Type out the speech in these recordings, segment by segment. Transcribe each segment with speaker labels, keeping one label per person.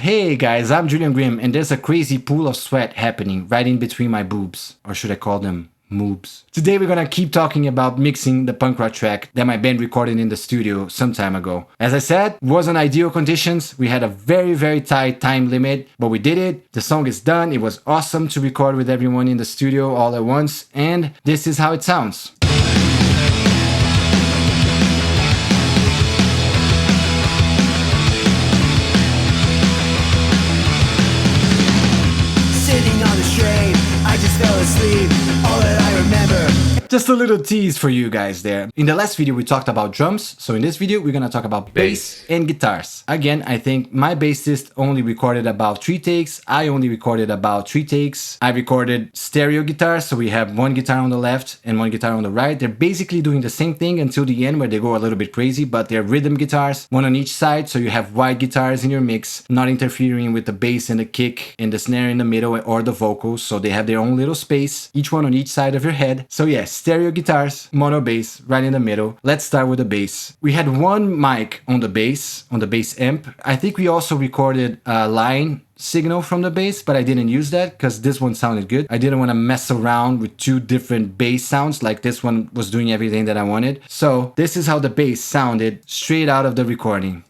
Speaker 1: Hey guys, I'm Julian Grimm, and there's a crazy pool of sweat happening right in between my boobs. Or should I call them moobs? Today we're gonna keep talking about mixing the punk rock track that my band recorded in the studio some time ago. As I said, it wasn't ideal conditions. We had a very tight time limit, but we did it. The song is done. It was awesome to record with everyone in the studio all at once, and this is how it sounds.
Speaker 2: Asleep, all that I remember.
Speaker 1: Just a little tease for you guys there. In the last video we talked about drums, so in this video we're gonna talk about bass and guitars. Again, I think my bassist only recorded about 3 takes, I only recorded about 3 takes. I recorded stereo guitars, so we have one guitar on the left and one guitar on the right. They're basically doing the same thing until the end where they go a little bit crazy, but they're rhythm guitars, one on each side, so you have wide guitars in your mix, not interfering with the bass and the kick and the snare in the middle or the vocals, so they have their own little space, each one on each side of your head. So yes, stereo guitars, mono bass right in the middle. Let's start with the bass. We had one mic on the bass amp. I think we also recorded a line signal from the bass, but I didn't use that because this one sounded good. I didn't want to mess around with 2 different bass sounds, like this one was doing everything that I wanted. So this is how the bass sounded straight out of the recording.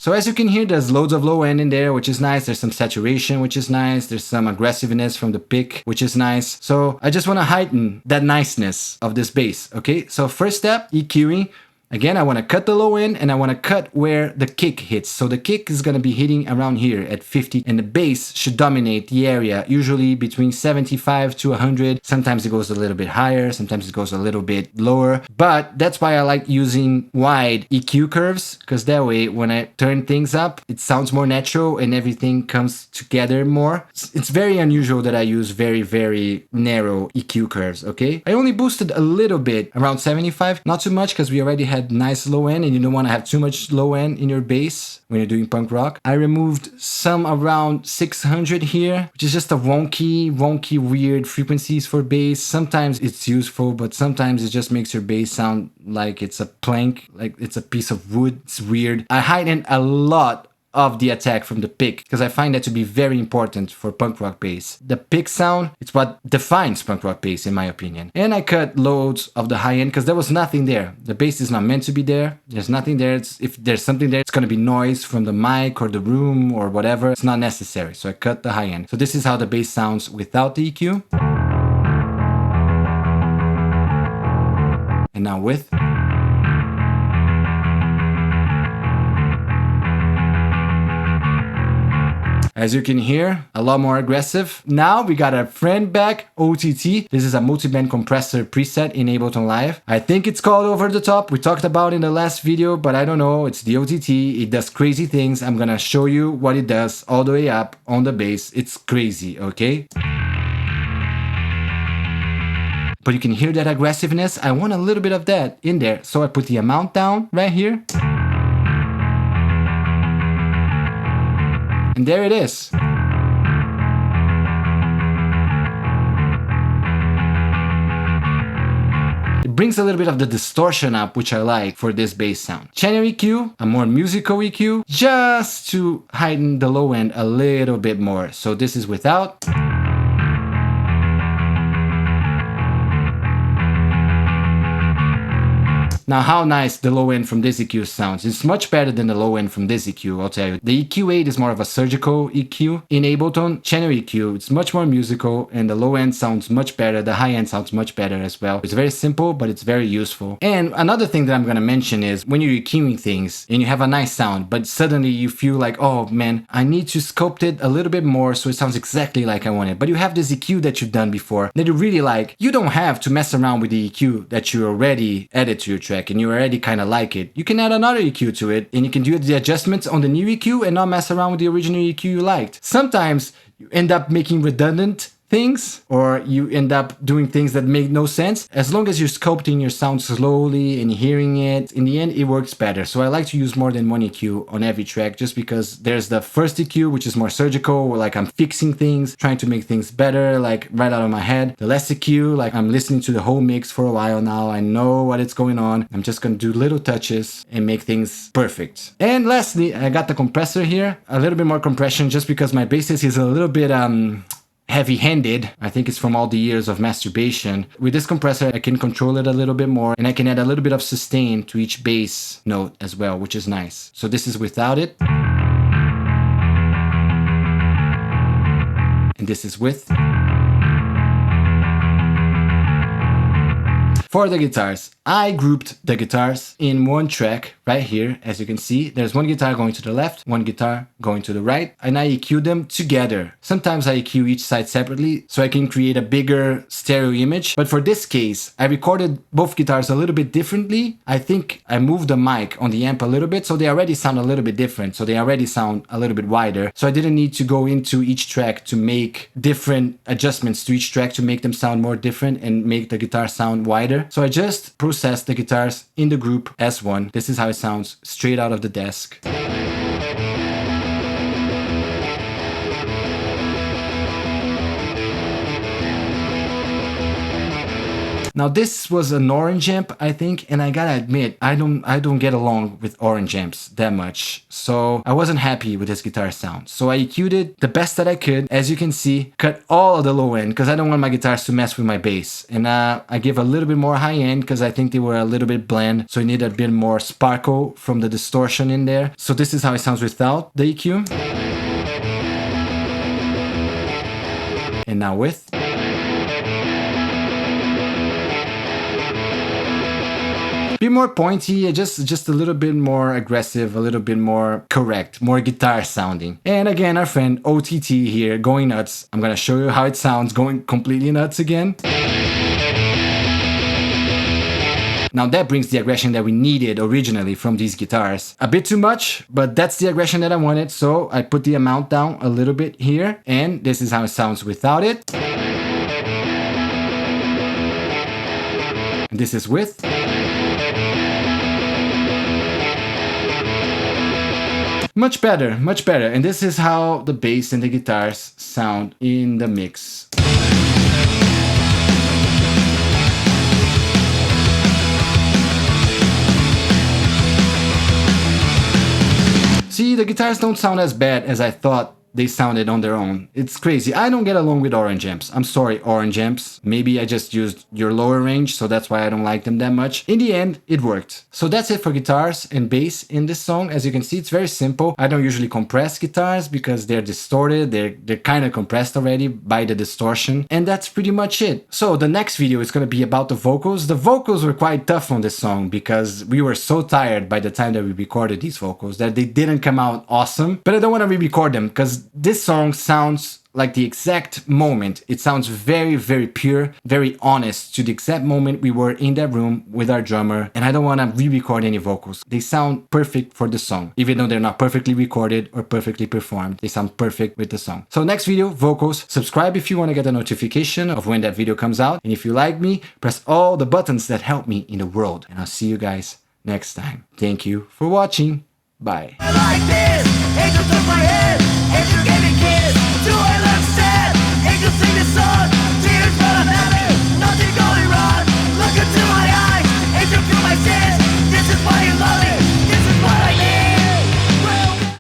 Speaker 1: So as you can hear, there's loads of low end in there, which is nice. There's some saturation, which is nice. There's some aggressiveness from the pick, which is nice. So I just want to heighten that niceness of this bass, okay? So first step, EQing. Again, I want to cut the low end and I want to cut where the kick hits. So the kick is going to be hitting around here at 50 and the bass should dominate the area, usually between 75 to 100. Sometimes it goes a little bit higher, sometimes it goes a little bit lower. But that's why I like using wide EQ curves, because that way when I turn things up, it sounds more natural and everything comes together more. It's very unusual that I use very narrow EQ curves, okay? I only boosted a little bit, around 75, not too much because we already had nice low end and you don't want to have too much low end in your bass when you're doing punk rock. I removed some around 600 here, which is just a wonky weird frequencies for bass. Sometimes it's useful, but sometimes it just makes your bass sound like it's a plank, like it's a piece of wood. It's weird. I heightened a lot of the attack from the pick because I find that to be very important for punk rock bass. The pick sound, it's what defines punk rock bass in my opinion. And I cut loads of the high end because there was nothing there. The bass is not meant to be there. There's nothing there. If there's something there, it's going to be noise from the mic or the room or whatever. It's not necessary. So I cut the high end. So this is how the bass sounds without the EQ. And now with. As you can hear, a lot more aggressive. Now we got our friend back, OTT. This is a multi-band compressor preset in Ableton Live. I think it's called Over the Top. We talked about in the last video, but I don't know. It's the OTT. It does crazy things. I'm gonna show you what it does all the way up on the bass. It's crazy, okay? But you can hear that aggressiveness. I want a little bit of that in there. So I put the amount down right here. And there it is. It brings a little bit of the distortion up, which I like for this bass sound. Channel EQ, a more musical EQ, just to heighten the low end a little bit more. So this is without. Now, how nice the low end from this EQ sounds. It's much better than the low end from this EQ, I'll tell you. The EQ8 is more of a surgical EQ. In Ableton, channel EQ, it's much more musical and the low end sounds much better. The high end sounds much better as well. It's very simple, but it's very useful. And another thing that I'm gonna mention is when you're EQing things and you have a nice sound, but suddenly you feel like, oh man, I need to sculpt it a little bit more so it sounds exactly like I want it. But you have this EQ that you've done before that you really like. You don't have to mess around with the EQ that you already added to your track and you already kind of like it. You can add another EQ to it and you can do the adjustments on the new EQ and not mess around with the original EQ you liked. Sometimes you end up making redundant things, or you end up doing things that make no sense. As long as you're sculpting your sound slowly and hearing it, in the end it works better. So I like to use more than one EQ on every track, just because there's the first EQ, which is more surgical, like I'm fixing things, trying to make things better, like right out of my head. The last EQ, like I'm listening to the whole mix for a while now, I know what it's going on, I'm just gonna do little touches and make things perfect. And lastly, I got the compressor here, a little bit more compression, just because my bassist is a little bit heavy-handed. I think it's from all the years of masturbation. With this compressor, I can control it a little bit more, and I can add a little bit of sustain to each bass note as well, which is nice. So this is without it. And this is with. For the guitars, I grouped the guitars in one track right here. As you can see, there's one guitar going to the left, one guitar going to the right, and I EQ them together. Sometimes I EQ each side separately so I can create a bigger stereo image. But for this case, I recorded both guitars a little bit differently. I think I moved the mic on the amp a little bit, so they already sound a little bit different. So they already sound a little bit wider. So I didn't need to go into each track to make different adjustments to each track to make them sound more different and make the guitar sound wider. So I just processed the guitars in the group as one. This is how it sounds straight out of the desk. Now this was an orange amp, I think, and I gotta admit, I don't get along with orange amps that much. So I wasn't happy with this guitar sound. So I EQ'd it the best that I could. As you can see, cut all of the low end because I don't want my guitars to mess with my bass. And I give a little bit more high end because I think they were a little bit bland. So I need a bit more sparkle from the distortion in there. So this is how it sounds without the EQ. And now with. Be more pointy, just a little bit more aggressive, a little bit more correct, more guitar sounding. And again, our friend OTT here, going nuts. I'm gonna show you how it sounds going completely nuts again. Now that brings the aggression that we needed originally from these guitars. A bit too much, but that's the aggression that I wanted. So I put the amount down a little bit here, and this is how it sounds without it. And this is with. Much better, much better. And this is how the bass and the guitars sound in the mix. See, the guitars don't sound as bad as I thought they sounded on their own. It's crazy. I don't get along with orange amps. I'm sorry, orange amps. Maybe I just used your lower range, so that's why I don't like them that much. In the end, it worked. So that's it for guitars and bass in this song. As you can see, it's very simple. I don't usually compress guitars because they're distorted. They're kind of compressed already by the distortion. And that's pretty much it. So the next video is going to be about the vocals. The vocals were quite tough on this song because we were so tired by the time that we recorded these vocals that they didn't come out awesome. But I don't want to re-record them because this song sounds like the exact moment. It sounds very, very pure, very honest to the exact moment we were in that room with our drummer, and I don't want to re-record any vocals. They sound perfect for the song. Even though they're not perfectly recorded or perfectly performed, they sound perfect with the song. So next video, vocals. Subscribe if you want to get a notification of when that video comes out. And if you like me, press all the buttons that help me in the world. And I'll see you guys next time. Thank you for watching. Bye.
Speaker 2: Like this, angel took my head, angel gave me kiss. Do I look sad? Angel sing this song.